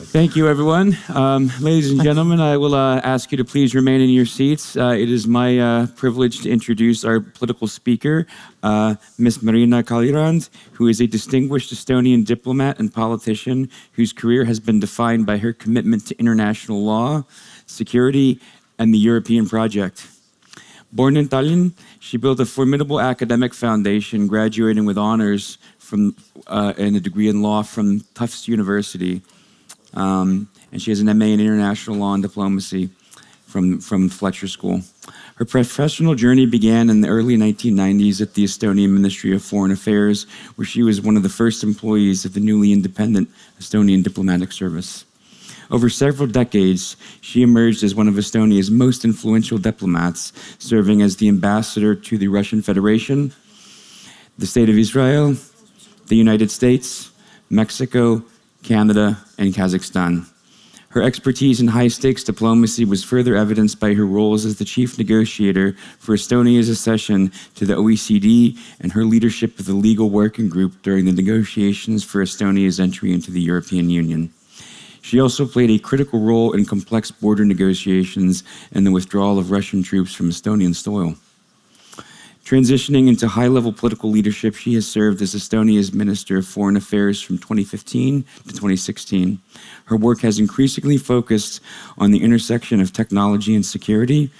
Thank you, everyone. Ladies and gentlemen, I will ask you to please remain in your seats. It is my privilege to introduce our political speaker, Ms. Marina Kaljurand, who is a distinguished Estonian diplomat and politician whose career has been defined by her commitment to international law, security, and the European project. Born in Tallinn, she built a formidable academic foundation, graduating with honors from and a degree in law from Tufts University. And she has an MA in International Law and Diplomacy from Fletcher School. Her professional journey began in the early 1990s at the Estonian Ministry of Foreign Affairs, where she was one of the first employees of the newly independent Estonian Diplomatic Service. Over several decades, she emerged as one of Estonia's most influential diplomats, serving as the ambassador to the Russian Federation, the State of Israel, the United States, Mexico, Canada, and Kazakhstan. Her expertise in high-stakes diplomacy was further evidenced by her roles as the chief negotiator for Estonia's accession to the OECD and her leadership of the legal working group during the negotiations for Estonia's entry into the European Union. She also played a critical role in complex border negotiations and the withdrawal of Russian troops from Estonian soil. Transitioning into high-level political leadership, she has served as Estonia's Minister of Foreign Affairs from 2015 to 2016. Her work has increasingly focused on the intersection of technology and security.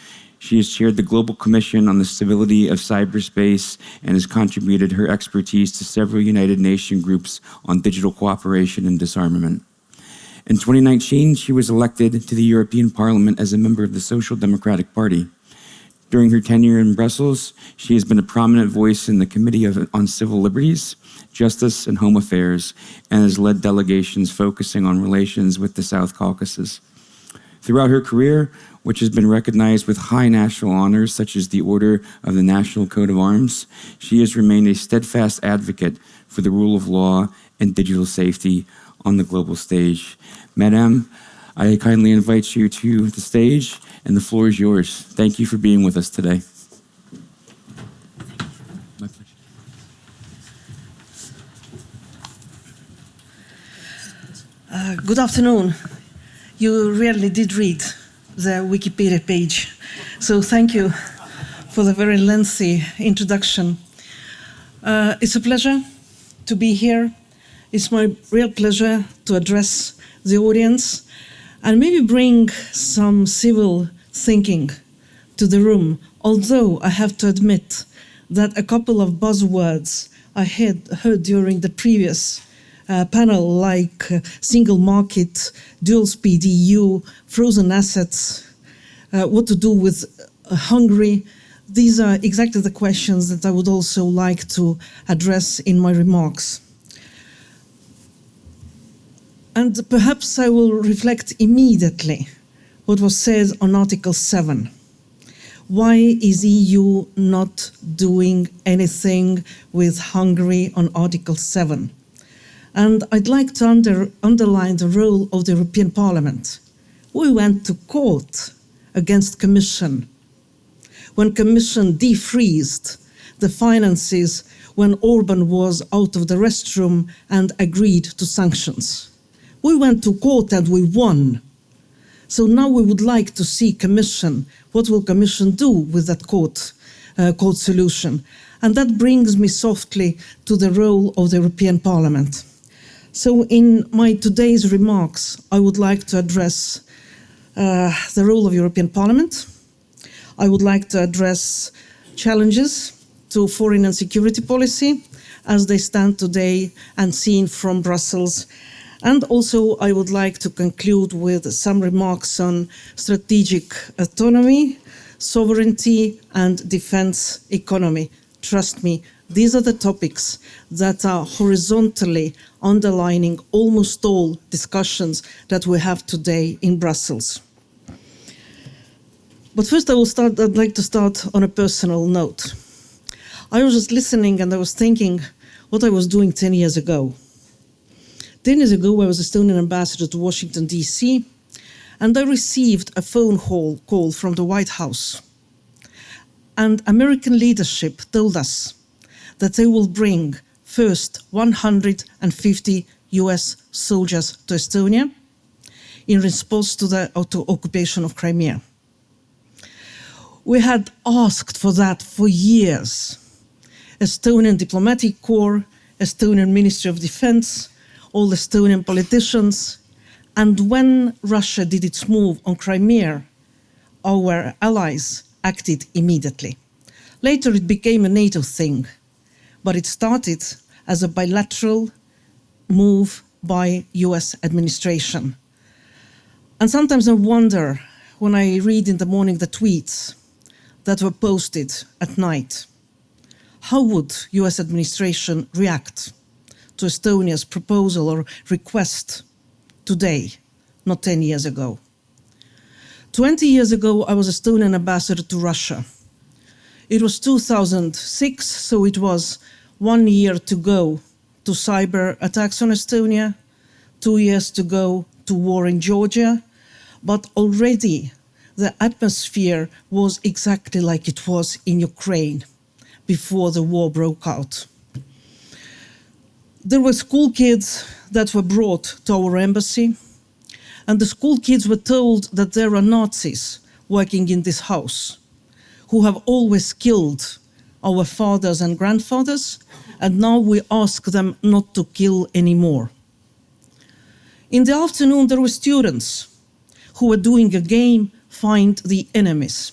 She has chaired the Global Commission on the Stability of Cyberspace and has contributed her expertise to several United Nations groups on digital cooperation and disarmament. In 2019, she was elected to the European Parliament as a member of the Social Democratic Party. During her tenure in Brussels, she has been a prominent voice in the Committee on Civil Liberties, Justice and Home Affairs, and has led delegations focusing on relations with the South Caucasus. Throughout her career, which has been recognized with high national honors such as the Order of the National Coat of Arms, she has remained a steadfast advocate for the rule of law and digital safety on the global stage. Madame, I kindly invite you to the stage, and the floor is yours. Thank you for being with us today. My pleasure. Good afternoon. You really did read the Wikipedia page, so thank you for the very lengthy introduction. It's a pleasure to be here. It's my real pleasure to address the audience and maybe bring some civil thinking to the room, although I have to admit that a couple of buzzwords I had heard during the previous panel, like single market, dual speed EU, frozen assets, what to do with Hungary, these are exactly the questions that I would also like to address in my remarks. And perhaps I will reflect immediately what was said on Article 7. Why is EU not doing anything with Hungary on Article 7? And I'd like to underline the role of the European Parliament. We went to court against Commission when Commission defreezed the finances when Orban was out of the restroom and agreed to sanctions. We went to court and we won. So now we would like to see Commission. What will Commission do with that court solution? And that brings me softly to the role of the European Parliament. So in my today's remarks, I would like to address the role of European Parliament. I would like to address challenges to foreign and security policy as they stand today and seen from Brussels. And also, I would like to conclude with some remarks on strategic autonomy, sovereignty, and defense economy. Trust me, these are the topics that are horizontally underlining almost all discussions that we have today in Brussels. But first, I'd like to start on a personal note. I was just listening and I was thinking what I was doing 10 years ago. 10 years ago, I was Estonian ambassador to Washington, D.C., and I received a phone call from the White House. And American leadership told us that they will bring first 150 US soldiers to Estonia, in response to the occupation of Crimea. We had asked for that for years. Estonian diplomatic corps, Estonian Ministry of Defense, all Estonian politicians, and when Russia did its move on Crimea, our allies acted immediately. Later it became a NATO thing, but it started as a bilateral move by US administration. And sometimes I wonder, when I read in the morning the tweets that were posted at night, how would US administration react to Estonia's proposal or request today, not 10 years ago? 20 years ago, I was Estonian ambassador to Russia. It was 2006, so it was 1 year to go to cyber attacks on Estonia, 2 years to go to war in Georgia, but already the atmosphere was exactly like it was in Ukraine before the war broke out. There were school kids that were brought to our embassy, and the school kids were told that there are Nazis working in this house who have always killed our fathers and grandfathers, and now we ask them not to kill anymore. In the afternoon, there were students who were doing a game, Find the Enemies.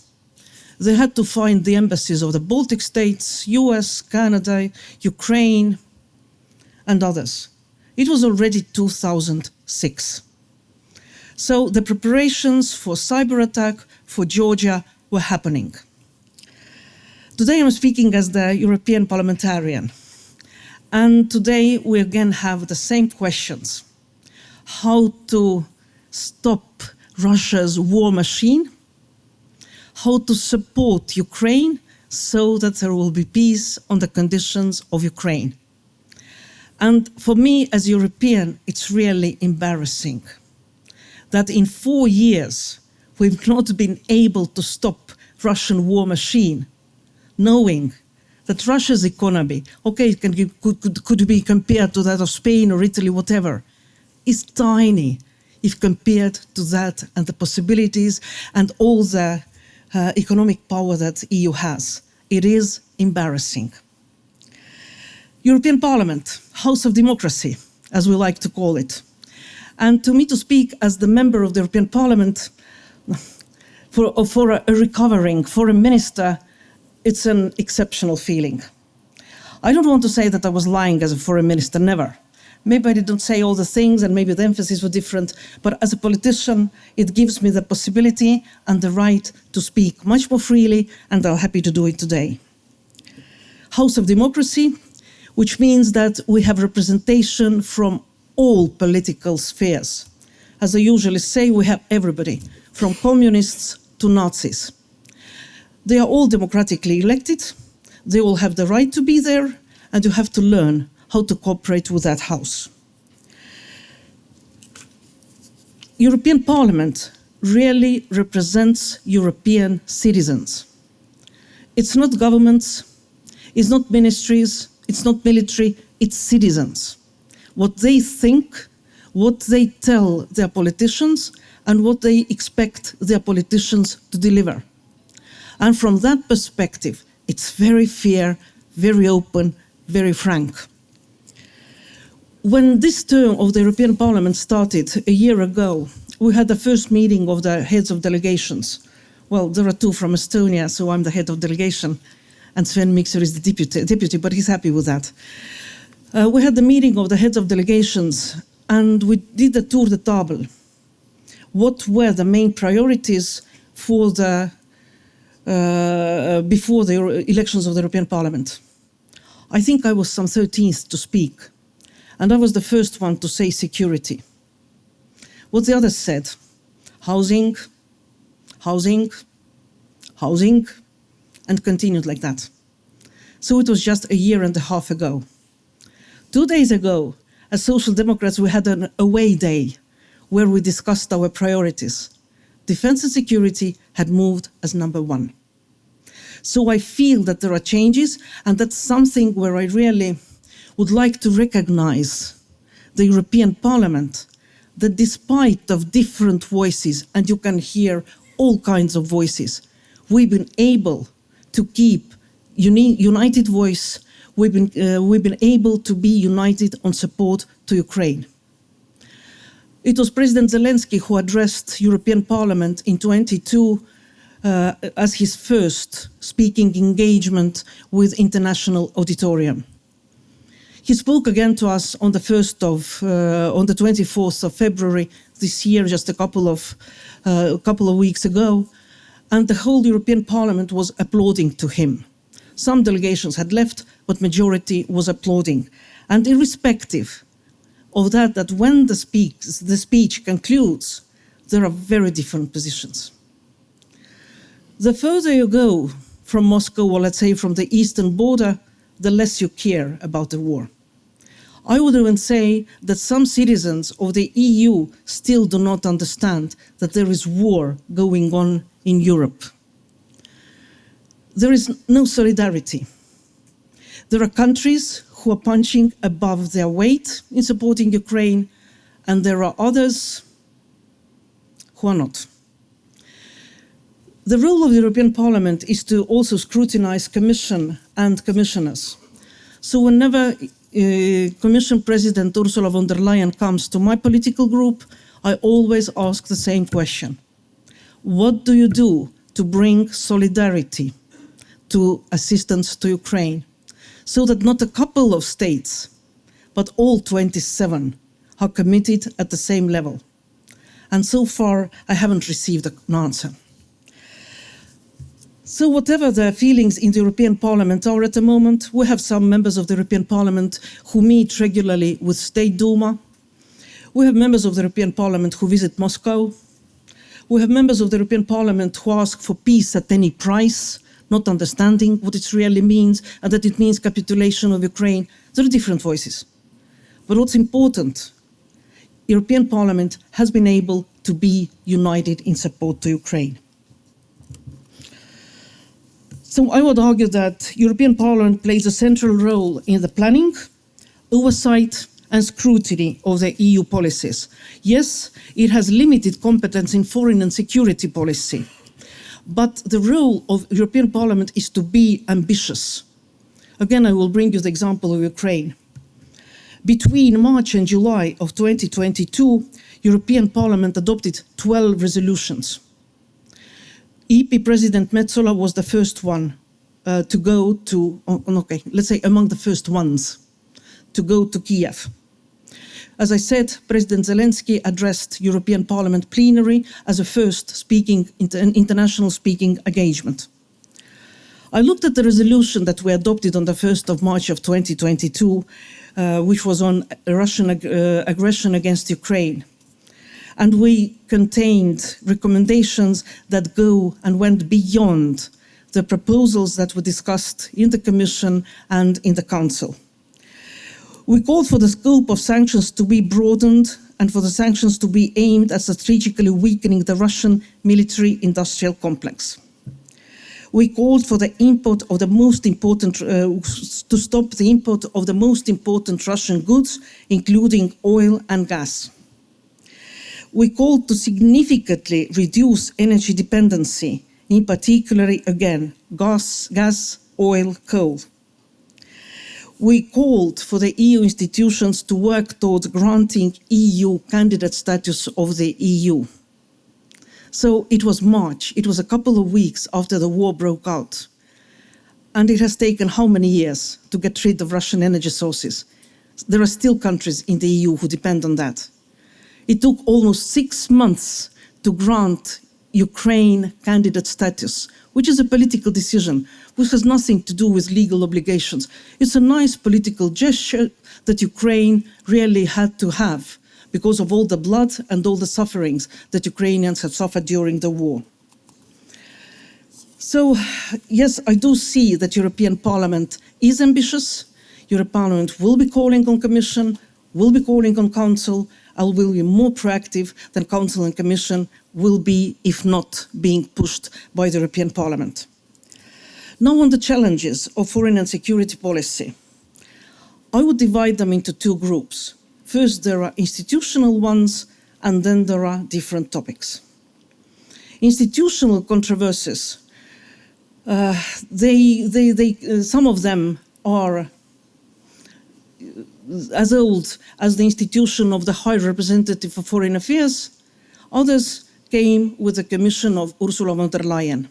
They had to find the embassies of the Baltic states, US, Canada, Ukraine, and others. It was already 2006. So the preparations for cyber attack for Georgia were happening. Today I'm speaking as the European parliamentarian. And today we again have the same questions. How to stop Russia's war machine, how to support Ukraine so that there will be peace on the conditions of Ukraine. And for me as European, it's really embarrassing that in 4 years we've not been able to stop Russian war machine, knowing that Russia's economy, okay, it could be compared to that of Spain or Italy, whatever, is tiny if compared to that and the possibilities and all the economic power that EU has. It is embarrassing. European Parliament, House of Democracy, as we like to call it. And to me to speak as the member of the European Parliament for a recovering foreign minister, it's an exceptional feeling. I don't want to say that I was lying as a foreign minister, never. Maybe I didn't say all the things and maybe the emphasis was different, but as a politician, it gives me the possibility and the right to speak much more freely, and I'm happy to do it today. House of Democracy, which means that we have representation from all political spheres. As I usually say, we have everybody, from communists to Nazis. They are all democratically elected, they all have the right to be there, and you have to learn how to cooperate with that house. European Parliament really represents European citizens. It's not governments, it's not ministries, it's not military, it's citizens. What they think, what they tell their politicians, and what they expect their politicians to deliver. And from that perspective, it's very fair, very open, very frank. When this term of the European Parliament started a year ago, we had the first meeting of the heads of delegations. Well, there are two from Estonia, so I'm the head of delegation, and Sven Mikser is the deputy, but he's happy with that. We had the meeting of the heads of delegations, and we did the tour de table. What were the main priorities for before the elections of the European Parliament? I think I was some 13th to speak, and I was the first one to say security. What the others said, housing, housing, housing, and continued like that. So it was just a year and a half ago. 2 days ago, as Social Democrats, we had an away day where we discussed our priorities. Defense and security had moved as number one. So I feel that there are changes, and that's something where I really would like to recognize the European Parliament that despite of different voices, and you can hear all kinds of voices, we've been able to keep united voice. We've been able to be united on support to Ukraine. It was President Zelensky who addressed European Parliament in 2022 as his first speaking engagement with international auditorium. He spoke again to us on the 24th of February this year, just a couple of weeks ago, and the whole European Parliament was applauding to him. Some delegations had left, but majority was applauding. And irrespective of that when the speech concludes, there are very different positions. The further you go from Moscow, or let's say from the eastern border, the less you care about the war. I would even say that some citizens of the EU still do not understand that there is war going on in Europe. There is no solidarity. There are countries who are punching above their weight in supporting Ukraine, and there are others who are not. The role of the European Parliament is to also scrutinize Commission and commissioners. So whenever Commission President Ursula von der Leyen comes to my political group, I always ask the same question. What do you do to bring solidarity to assistance to Ukraine, so that not a couple of states, but all 27 are committed at the same level? And so far, I haven't received an answer. So whatever the feelings in the European Parliament are at the moment, we have some members of the European Parliament who meet regularly with State Duma. We have members of the European Parliament who visit Moscow. We have members of the European Parliament who ask for peace at any price, not understanding what it really means, and that it means capitulation of Ukraine. There are different voices. But what's important, European Parliament has been able to be united in support to Ukraine. So I would argue that European Parliament plays a central role in the planning, oversight and scrutiny of the EU policies. Yes, it has limited competence in foreign and security policy, but the role of European Parliament is to be ambitious. Again, I will bring you the example of Ukraine. Between March and July of 2022, European Parliament adopted 12 resolutions. EP President Metsola was the first one to go to, let's say among the first ones to go to Kiev. As I said, President Zelensky addressed European Parliament plenary as a first international speaking engagement. I looked at the resolution that we adopted on the 1st of March of 2022, which was on Russian aggression against Ukraine. And we contained recommendations that go and went beyond the proposals that were discussed in the Commission and in the Council. We called for the scope of sanctions to be broadened and for the sanctions to be aimed at strategically weakening the Russian military-industrial complex. We called for the import of the most important, to stop the import of the most important Russian goods, including oil and gas. We called to significantly reduce energy dependency, in particular, again, gas, oil, coal. We called for the EU institutions to work towards granting EU candidate status of the EU. So it was March, it was a couple of weeks after the war broke out. And it has taken how many years to get rid of Russian energy sources? There are still countries in the EU who depend on that. It took almost 6 months to grant Ukraine candidate status, which is a political decision, which has nothing to do with legal obligations. It's a nice political gesture that Ukraine really had to have because of all the blood and all the sufferings that Ukrainians have suffered during the war. So, yes, I do see that European Parliament is ambitious. European Parliament will be calling on Commission, will be calling on Council, and will be more proactive than Council and Commission will be, if not being pushed by the European Parliament. Now on the challenges of foreign and security policy, I would divide them into two groups. First, there are institutional ones, and then there are different topics. Institutional controversies, some of them are as old as the institution of the High Representative for Foreign Affairs. Others came with the Commission of Ursula von der Leyen.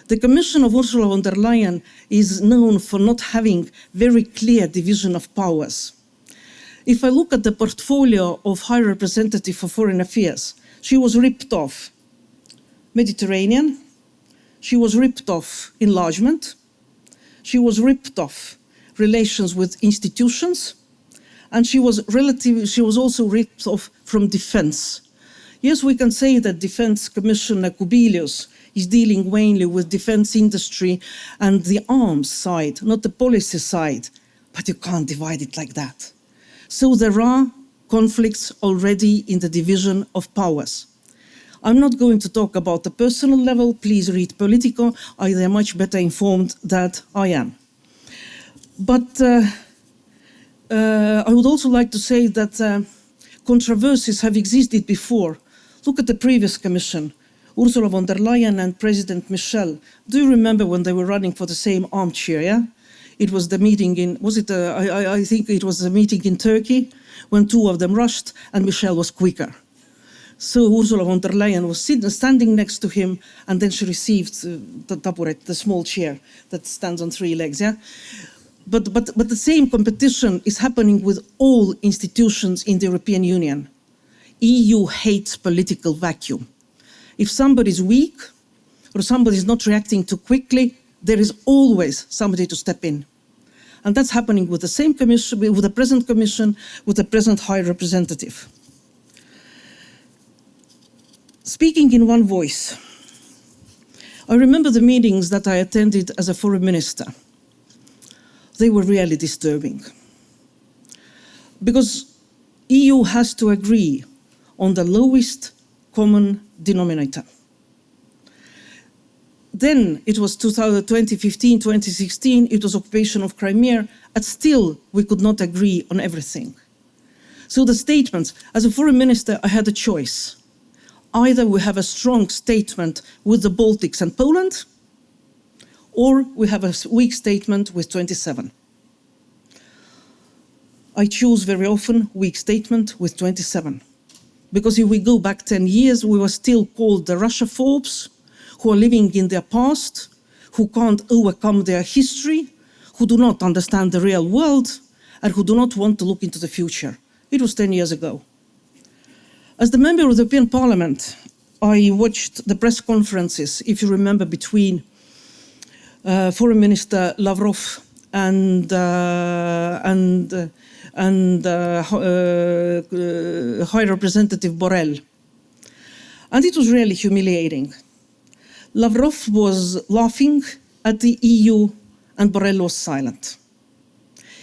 The Commission of Ursula von der Leyen is known for not having very clear division of powers. If I look at the portfolio of High Representative for Foreign Affairs, she was ripped off Mediterranean, she was ripped off enlargement, she was ripped off relations with institutions, and she was also ripped off from defense. Yes, we can say that Defense Commissioner Kubilius is dealing mainly with defense industry and the arms side, not the policy side, but you can't divide it like that. So there are conflicts already in the division of powers. I'm not going to talk about the personal level. Please read Politico. They are much better informed than I am. But I would also like to say that controversies have existed before. Look at the previous commission, Ursula von der Leyen and President Michel. Do you remember when they were running for the same armchair, yeah? It was the meeting in, I think it was the meeting in Turkey when two of them rushed and Michel was quicker. So Ursula von der Leyen was standing next to him, and then she received the taburet, the small chair that stands on three legs, yeah? But the same competition is happening with all institutions in the European Union. EU hates political vacuum. If somebody is weak or somebody is not reacting too quickly, there is always somebody to step in. And that's happening with the same commission, with the present commission, with the present High Representative. Speaking in one voice. I remember the meetings that I attended as a foreign minister. They were really disturbing. Because EU has to agree on the lowest common denominator. Then it was 2015, 2016, it was occupation of Crimea, and still we could not agree on everything. So the statements, as a foreign minister, I had a choice. Either we have a strong statement with the Baltics and Poland, or we have a weak statement with 27. I choose very often weak statement with 27. Because if we go back 10 years, we were still called the Russophobes, who are living in their past, who can't overcome their history, who do not understand the real world, and who do not want to look into the future. It was 10 years ago. As the member of the European Parliament, I watched the press conferences, if you remember, between Foreign Minister Lavrov and High Representative Borrell. And it was really humiliating. Lavrov was laughing at the EU and Borrell was silent.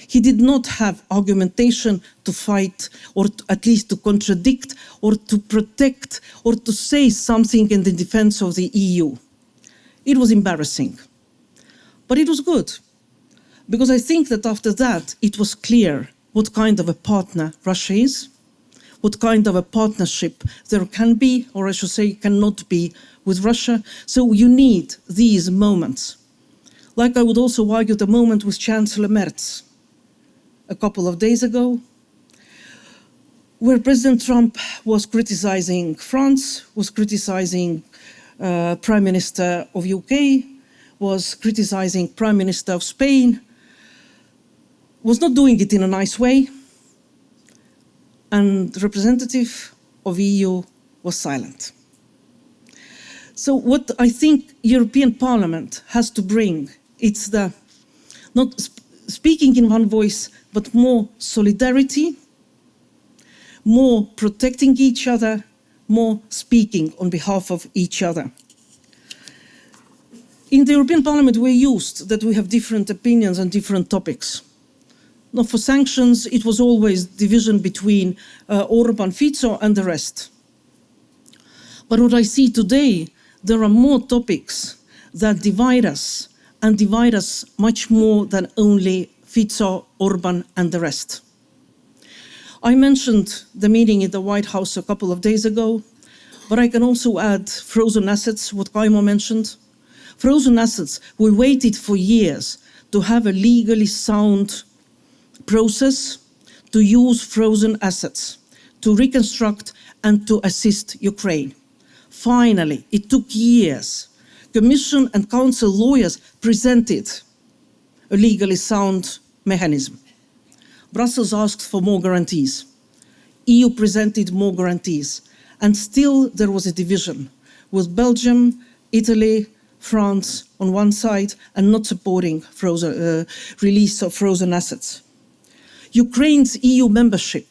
He did not have argumentation to fight or at least to contradict or to protect or to say something in the defense of the EU. It was embarrassing. But it was good, because I think that after that it was clear what kind of a partner Russia is, what kind of a partnership there can be, or I should say cannot be, with Russia. So you need these moments. Like I would also argue the moment with Chancellor Merz a couple of days ago, where President Trump was criticizing France, was criticizing Prime Minister of UK, was criticizing Prime Minister of Spain, was not doing it in a nice way, and the representative of EU was silent. So what I think European Parliament has to bring, it's the not speaking in one voice, but more solidarity, more protecting each other, more speaking on behalf of each other. In the European Parliament, we're used that we have different opinions on different topics. Now, for sanctions, it was always division between Orban, Fico, and the rest. But what I see today, there are more topics that divide us, and divide us much more than only Fico, Orban, and the rest. I mentioned the meeting in the White House a couple of days ago, but I can also add frozen assets, what Kaimo mentioned. Frozen assets, we waited for years to have a legally sound process to use frozen assets, to reconstruct and to assist Ukraine. Finally, it took years. Commission and Council lawyers presented a legally sound mechanism. Brussels asked for more guarantees. EU presented more guarantees. And still there was a division with Belgium, Italy, France on one side and not supporting release of frozen assets. Ukraine's EU membership,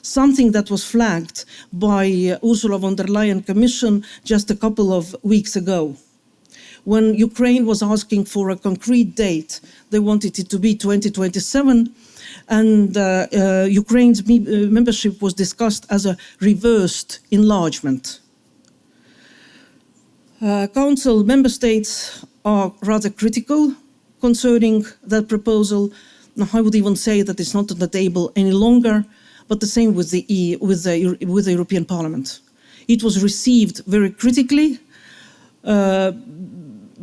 something that was flagged by Ursula von der Leyen Commission just a couple of weeks ago. When Ukraine was asking for a concrete date, they wanted it to be 2027, and Ukraine's membership was discussed as a reversed enlargement. Council member states are rather critical concerning that proposal. Now, I would even say that it's not on the table any longer, but the same with the European Parliament. It was received very critically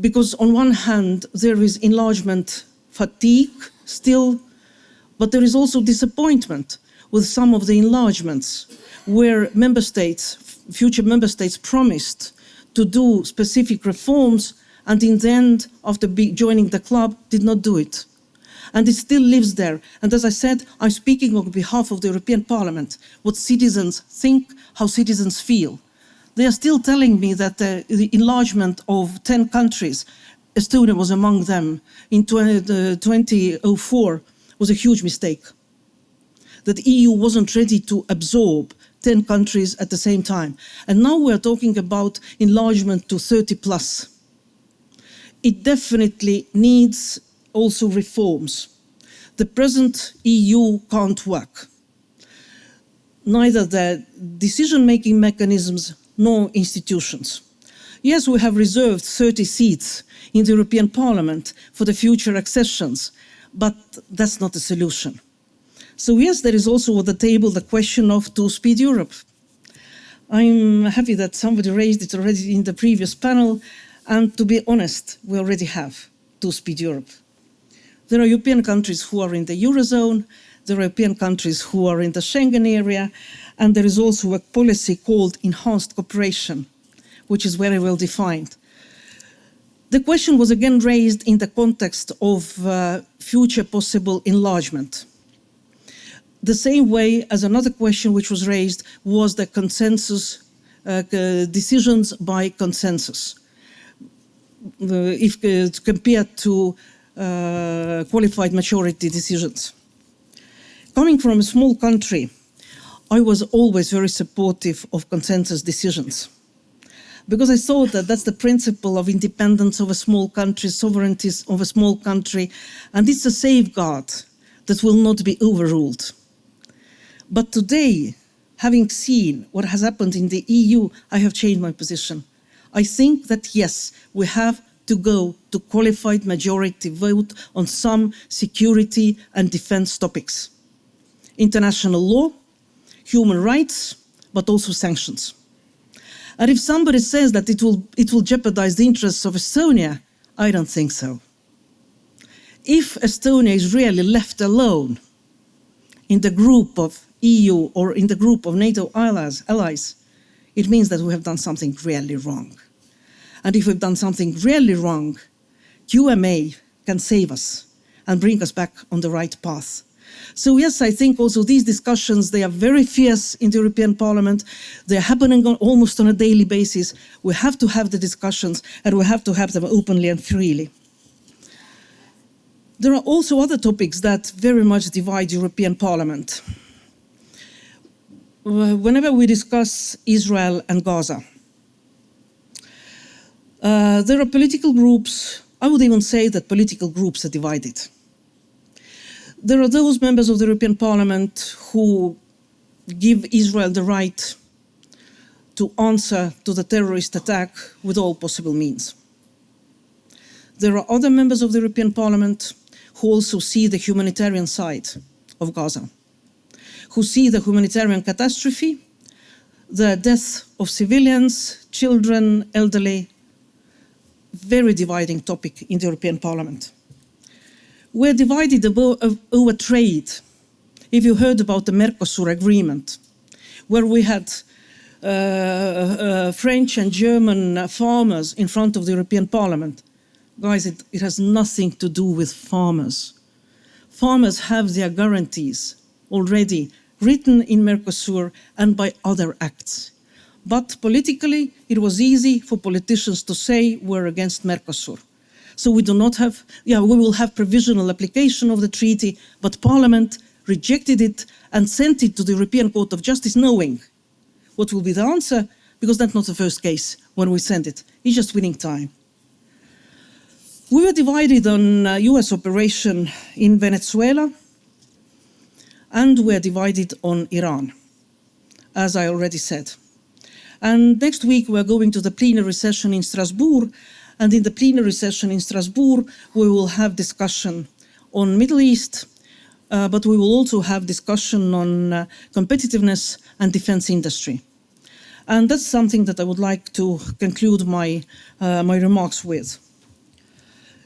because on one hand there is enlargement fatigue still, but there is also disappointment with some of the enlargements where member states, future member states promised to do specific reforms and in the end, after joining the club, did not do it. And it still lives there. And as I said, I'm speaking on behalf of the European Parliament, what citizens think, how citizens feel. They are still telling me that the enlargement of 10 countries, Estonia was among them, in 2004 was a huge mistake. That the EU wasn't ready to absorb 10 countries at the same time. And now we're talking about enlargement to 30 plus. It definitely needs also reforms. The present EU can't work. Neither the decision-making mechanisms nor institutions. Yes, we have reserved 30 seats in the European Parliament for the future accessions, but that's not a solution. So yes, there is also on the table the question of two-speed Europe. I'm happy that somebody raised it already in the previous panel, and to be honest, we already have two-speed Europe. There are European countries who are in the Eurozone, there are European countries who are in the Schengen area, and there is also a policy called enhanced cooperation, which is very well defined. The question was again raised in the context of future possible enlargement. The same way as another question which was raised was the consensus, decisions by consensus. If compared to qualified majority decisions. Coming from a small country, I was always very supportive of consensus decisions because I thought that that's the principle of independence of a small country, sovereignty of a small country, and it's a safeguard that will not be overruled. But today, having seen what has happened in the EU, I have changed my position. I think that yes, we have to go to qualified majority vote on some security and defense topics. International law, human rights, but also sanctions. And if somebody says that it will jeopardize the interests of Estonia, I don't think so. If Estonia is really left alone in the group of EU or in the group of NATO allies, it means that we have done something really wrong. And if we've done something really wrong, QMA can save us and bring us back on the right path. So yes, I think also these discussions, they are very fierce in the European Parliament. They're happening almost on a daily basis. We have to have the discussions and we have to have them openly and freely. There are also other topics that very much divide European Parliament. Whenever we discuss Israel and Gaza, there are political groups, I would even say that political groups are divided. There are those members of the European Parliament who give Israel the right to answer to the terrorist attack with all possible means. There are other members of the European Parliament who also see the humanitarian side of Gaza. who see the humanitarian catastrophe, the death of civilians, children, elderly, very dividing topic in the European Parliament. We're divided over trade. If you heard about the Mercosur agreement, where we had French and German farmers in front of the European Parliament. Guys, it has nothing to do with farmers. Farmers have their guarantees already written in Mercosur and by other acts. But politically, it was easy for politicians to say we're against Mercosur. So we do not have, we will have provisional application of the treaty, but Parliament rejected it and sent it to the European Court of Justice knowing what will be the answer, because that's not the first case when we send it. It's just winning time. We were divided on US operation in Venezuela, and we're divided on Iran, as I already said. And next week we're going to the plenary session in Strasbourg, and in the plenary session in Strasbourg we will have discussion on Middle East, but we will also have discussion on competitiveness and defense industry. And that's something that I would like to conclude my remarks with.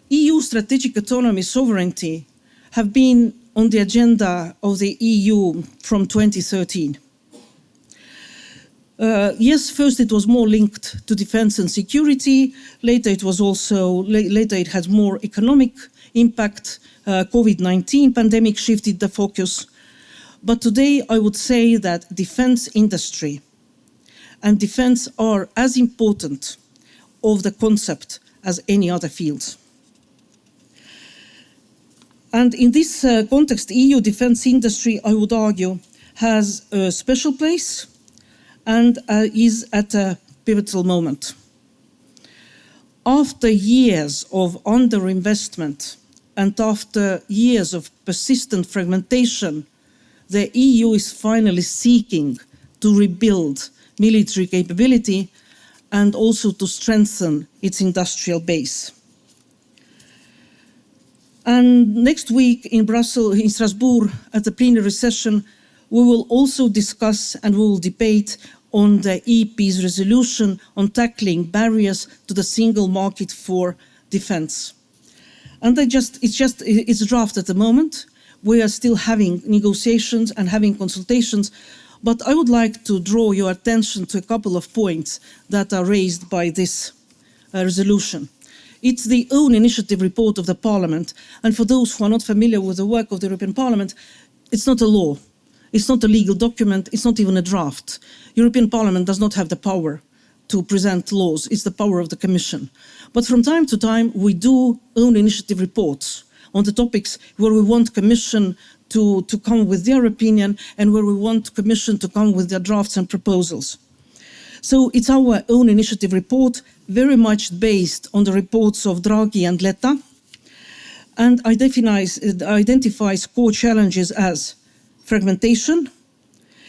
EU strategic autonomy, sovereignty have been on the agenda of the EU from 2013. Yes, first it was more linked to defense and security. Later it had more economic impact. COVID-19 pandemic shifted the focus. But today I would say that defense industry and defense are as important of the concept as any other fields. And in this context, EU defense industry, I would argue, has a special place and is at a pivotal moment. After years of underinvestment and after years of persistent fragmentation, the EU is finally seeking to rebuild military capability and also to strengthen its industrial base. And next week in Strasbourg, at the plenary session, we will also discuss and we will debate on the EP's resolution on tackling barriers to the single market for defense. And it's draft at the moment. We are still having negotiations and having consultations, but I would like to draw your attention to a couple of points that are raised by this resolution. It's the own initiative report of the Parliament, and for those who are not familiar with the work of the European Parliament, it's not a law, it's not a legal document, it's not even a draft. European Parliament does not have the power to present laws, it's the power of the Commission. But from time to time, we do own initiative reports on the topics where we want Commission to come with their opinion and where we want Commission to come with their drafts and proposals. So it's our own initiative report, very much based on the reports of Draghi and Letta, and identifies core challenges as fragmentation,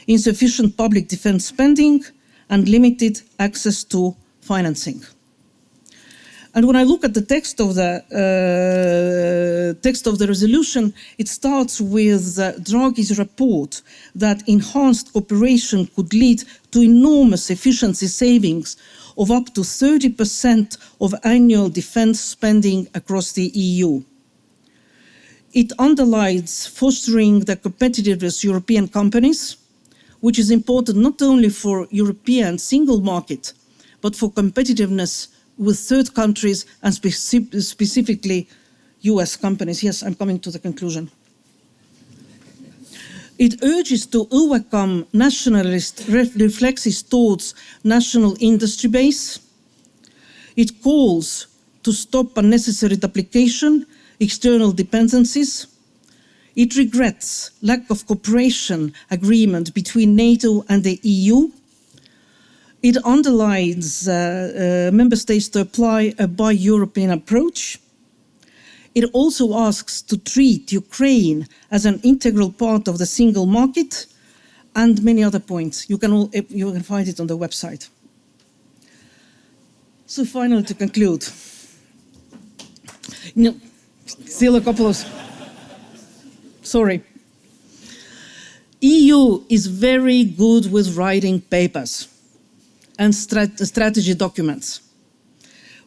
insufficient public defense spending, and limited access to financing. And when I look at the text of the resolution, it starts with Draghi's report that enhanced cooperation could lead to enormous efficiency savings of up to 30% of annual defense spending across the EU. It underlines fostering the competitiveness of European companies, which is important not only for European single market, but for competitiveness with third countries and specifically US companies. Yes, I'm coming to the conclusion. It urges to overcome nationalist reflexes towards national industry base. It calls to stop unnecessary duplication, external dependencies. It regrets lack of cooperation agreement between NATO and the EU. It underlines member states to apply a bi-European approach. It also asks to treat Ukraine as an integral part of the single market, and many other points. You can find it on the website. So finally, to conclude. No, still a couple of... Sorry. EU EU is very good with writing papers and strategy documents.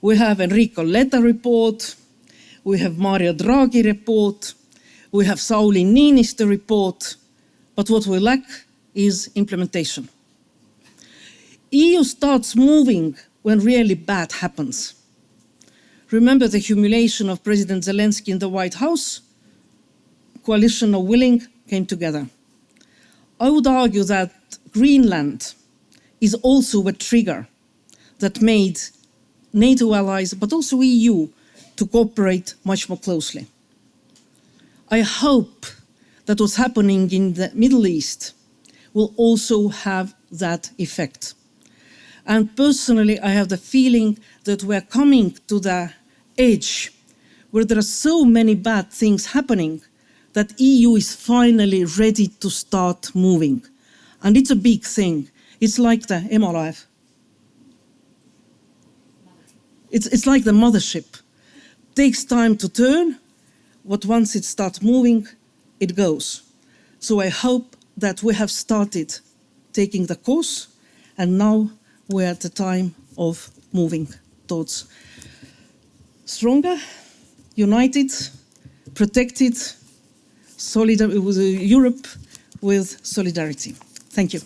We have Enrico Letta report, we have Mario Draghi report, we have Sauli Niinistö report, but what we lack is implementation. EU starts moving when really bad happens. Remember the humiliation of President Zelensky in the White House? Coalition of willing came together. I would argue that Greenland is also a trigger that made NATO allies, but also EU, to cooperate much more closely. I hope that what's happening in the Middle East will also have that effect. And personally, I have the feeling that we're coming to the edge where there are so many bad things happening that EU is finally ready to start moving. And it's a big thing. It's like the Emalaev. It's like the mothership. Takes time to turn, but once it starts moving, it goes. So I hope that we have started taking the course, and now we're at the time of moving towards stronger, united, protected, with Europe with solidarity. Thank you.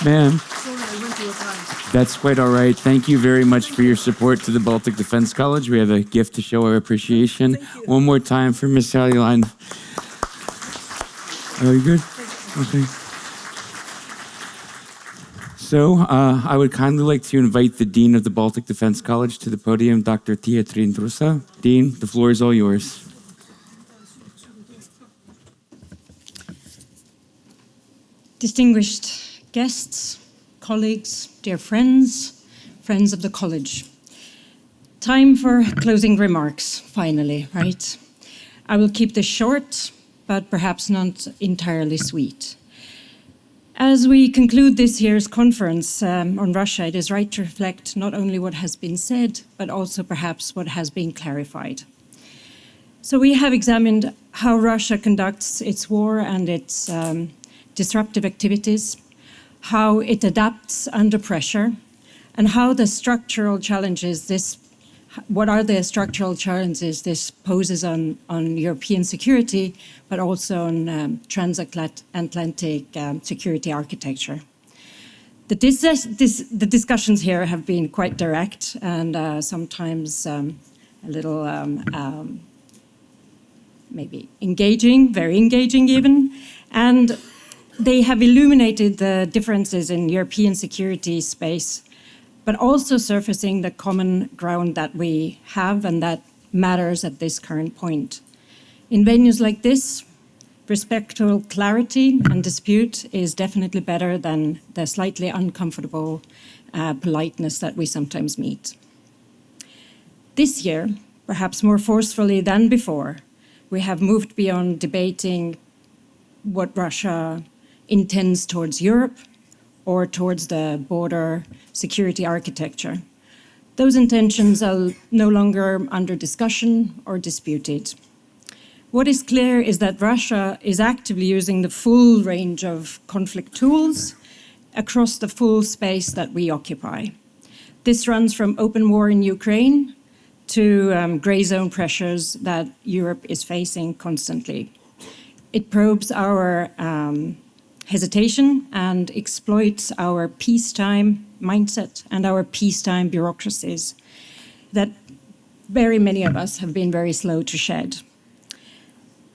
Ma'am, Sorry, I went to your time. that's quite all right. Thank you very much for your support to the Baltic Defense College. We have a gift to show our appreciation. Thank you. One more time for Ms. Kaljurand. Are you good? Okay. So I would kindly like to invite the Dean of the Baltic Defense College to the podium, Dr. Tiia-Triin Truusa. Dean, the floor is all yours. Distinguished guests, colleagues, dear friends, friends of the college. Time for closing remarks, finally, right? I will keep this short, but perhaps not entirely sweet. As we conclude this year's conference on Russia, it is right to reflect not only what has been said, but also perhaps what has been clarified. So we have examined how Russia conducts its war and its disruptive activities, how it adapts under pressure, and how the structural challenges what are the structural challenges this poses on European security, but also on transatlantic security architecture. The discussions here have been quite direct and sometimes a little maybe engaging, very engaging even, and they have illuminated the differences in European security space, but also surfacing the common ground that we have and that matters at this current point. In venues like this, respectful clarity and dispute is definitely better than the slightly uncomfortable politeness that we sometimes meet. This year, perhaps more forcefully than before, we have moved beyond debating what Russia intends towards Europe or towards the border security architecture. Those intentions are no longer under discussion or disputed. What is clear is that Russia is actively using the full range of conflict tools across the full space that we occupy. This runs from open war in Ukraine to gray zone pressures that Europe is facing constantly. It probes our hesitation and exploits our peacetime mindset and our peacetime bureaucracies that very many of us have been very slow to shed.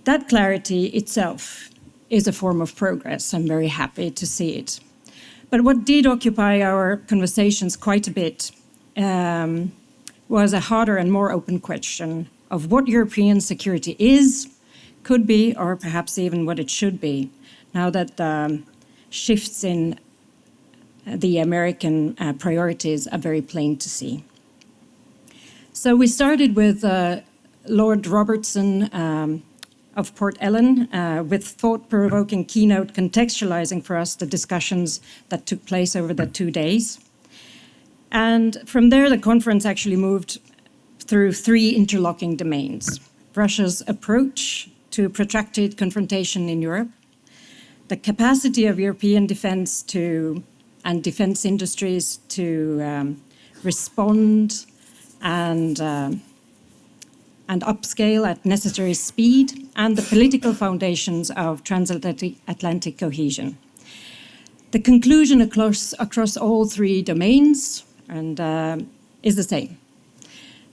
That clarity itself is a form of progress. I'm very happy to see it. But what did occupy our conversations quite a bit was a harder and more open question of what European security is, could be, or perhaps even what it should be, now that the shifts in the American priorities are very plain to see. So we started with Lord Robertson of Port Ellen with thought-provoking keynote contextualizing for us the discussions that took place over the 2 days. And from there, the conference actually moved through 3 interlocking domains: Russia's approach to protracted confrontation in Europe. The capacity of European defense and defense industries to respond and upscale at necessary speed, and the political foundations of transatlantic cohesion. The conclusion across all three domains is the same.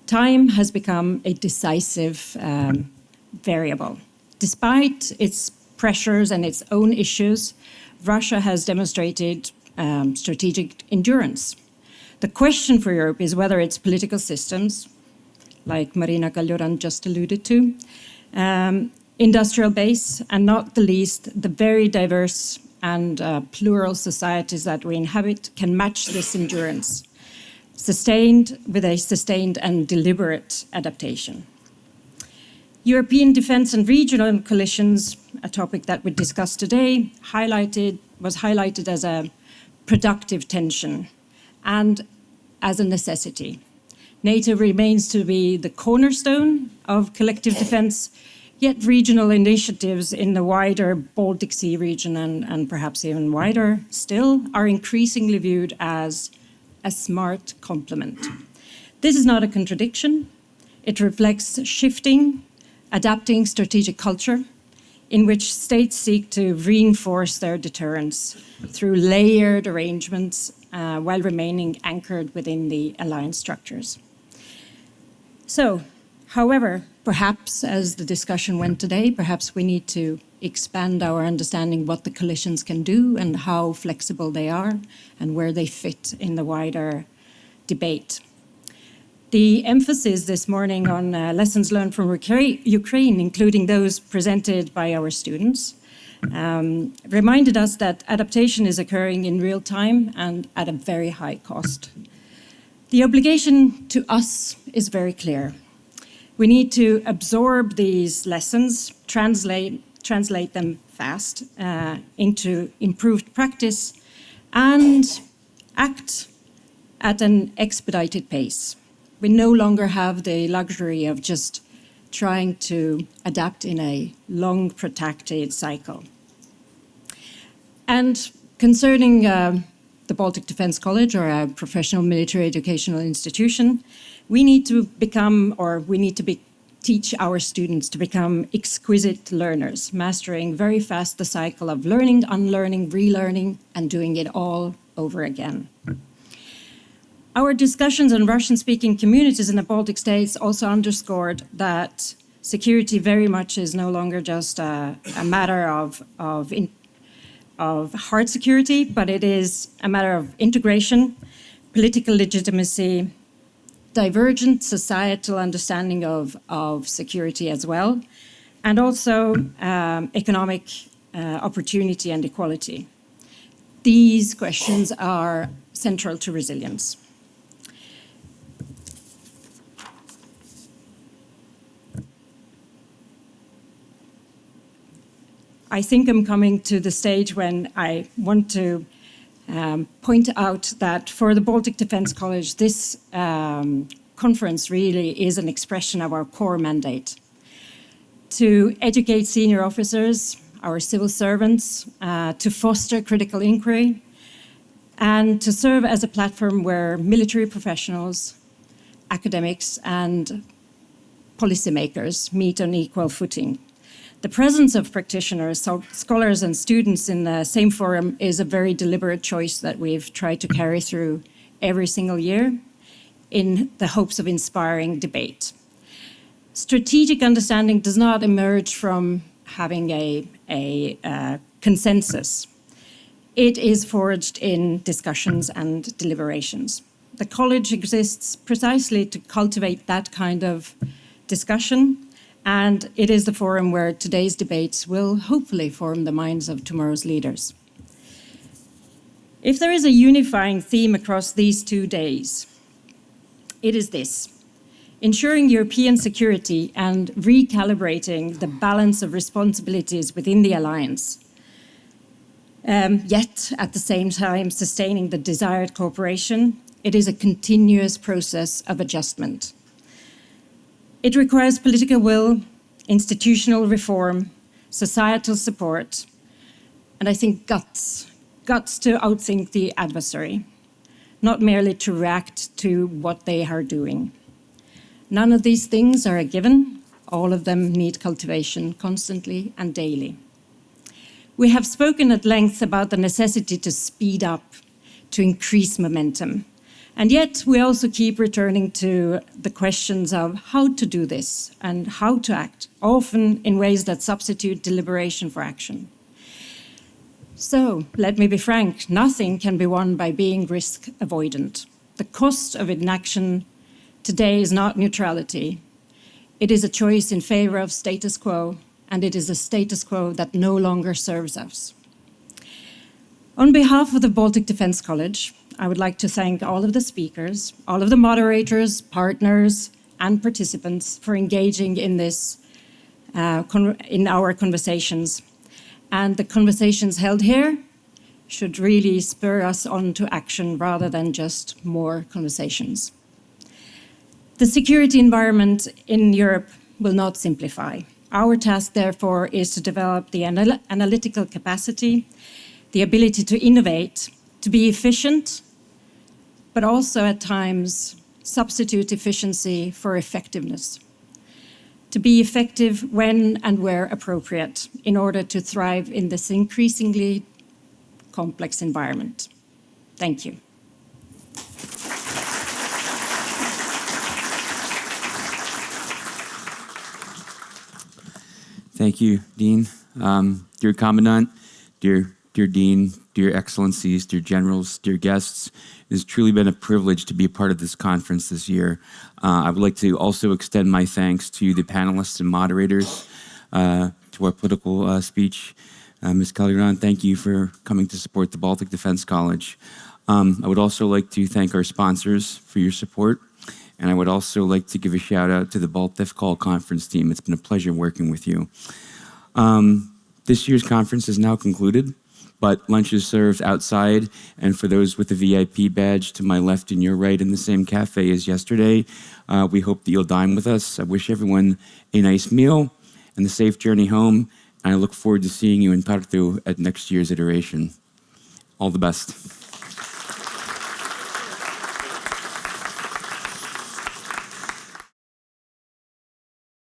Time has become a decisive variable. Despite its pressures and its own issues, Russia has demonstrated strategic endurance. The question for Europe is whether its political systems, like Marina Kaljurand just alluded to, industrial base, and not the least, the very diverse and plural societies that we inhabit can match this endurance, with a sustained and deliberate adaptation. European defense and regional coalitions, a topic that we discussed today, was highlighted as a productive tension and as a necessity. NATO remains to be the cornerstone of collective defense, yet regional initiatives in the wider Baltic Sea region and perhaps even wider still are increasingly viewed as a smart complement. This is not a contradiction. It reflects shifting, adapting strategic culture in which states seek to reinforce their deterrence through layered arrangements while remaining anchored within the alliance structures. So, however, perhaps as the discussion went today, perhaps we need to expand our understanding what the coalitions can do and how flexible they are and where they fit in the wider debate. The emphasis this morning on lessons learned from Ukraine, including those presented by our students, reminded us that adaptation is occurring in real time and at a very high cost. The obligation to us is very clear. We need to absorb these lessons, translate them fast into improved practice, and act at an expedited pace. We no longer have the luxury of just trying to adapt in a long, protracted cycle. And concerning the Baltic Defence College, or a professional military educational institution, we need to teach our students to become exquisite learners, mastering very fast the cycle of learning, unlearning, relearning, and doing it all over again. Our discussions on Russian-speaking communities in the Baltic states also underscored that security very much is no longer just a matter of hard security, but it is a matter of integration, political legitimacy, divergent societal understanding of security as well, and also economic opportunity and equality. These questions are central to resilience. I think I'm coming to the stage when I want to point out that for the Baltic Defence College, this conference really is an expression of our core mandate: to educate senior officers, our civil servants, to foster critical inquiry, and to serve as a platform where military professionals, academics, and policymakers meet on equal footing. The presence of practitioners, scholars and students in the same forum is a very deliberate choice that we've tried to carry through every single year in the hopes of inspiring debate. Strategic understanding does not emerge from having a consensus. It is forged in discussions and deliberations. The college exists precisely to cultivate that kind of discussion, and it is the forum where today's debates will hopefully form the minds of tomorrow's leaders. If there is a unifying theme across these 2 days, it is this: ensuring European security and recalibrating the balance of responsibilities within the alliance, yet at the same time sustaining the desired cooperation. It is a continuous process of adjustment. It requires political will institutional reform, societal support, and I think guts to outthink the adversary, not merely to react to what they are doing. None of these things are a given. All of them need cultivation constantly and daily. We have spoken at length about the necessity to speed up, to increase momentum. And yet we also keep returning to the questions of how to do this and how to act, often in ways that substitute deliberation for action. So let me be frank, nothing can be won by being risk avoidant. The cost of inaction today is not neutrality. It is a choice in favor of status quo, and it is a status quo that no longer serves us. On behalf of the Baltic Defence College, I would like to thank all of the speakers, all of the moderators, partners, and participants for engaging in this, in our conversations. And the conversations held here should really spur us on to action rather than just more conversations. The security environment in Europe will not simplify. Our task, therefore, is to develop the analytical capacity, the ability to innovate, to be efficient, but also at times substitute efficiency for effectiveness. To be effective when and where appropriate in order to thrive in this increasingly complex environment. Thank you. Thank you, Dean. Dear Commandant, dear Dean, dear Excellencies, dear Generals, dear guests, it has truly been a privilege to be a part of this conference this year. I would like to also extend my thanks to the panelists and moderators, to our political speech. Ms. Kaljurand, thank you for coming to support the Baltic Defence College. I would also like to thank our sponsors for your support. And I would also like to give a shout out to the Baltic Call conference team. It's been a pleasure working with you. This year's conference is now concluded, but lunch is served outside. And for those with a VIP badge to my left and your right in the same cafe as yesterday, we hope that you'll dine with us. I wish everyone a nice meal and a safe journey home. And I look forward to seeing you in Tartu at next year's iteration. All the best.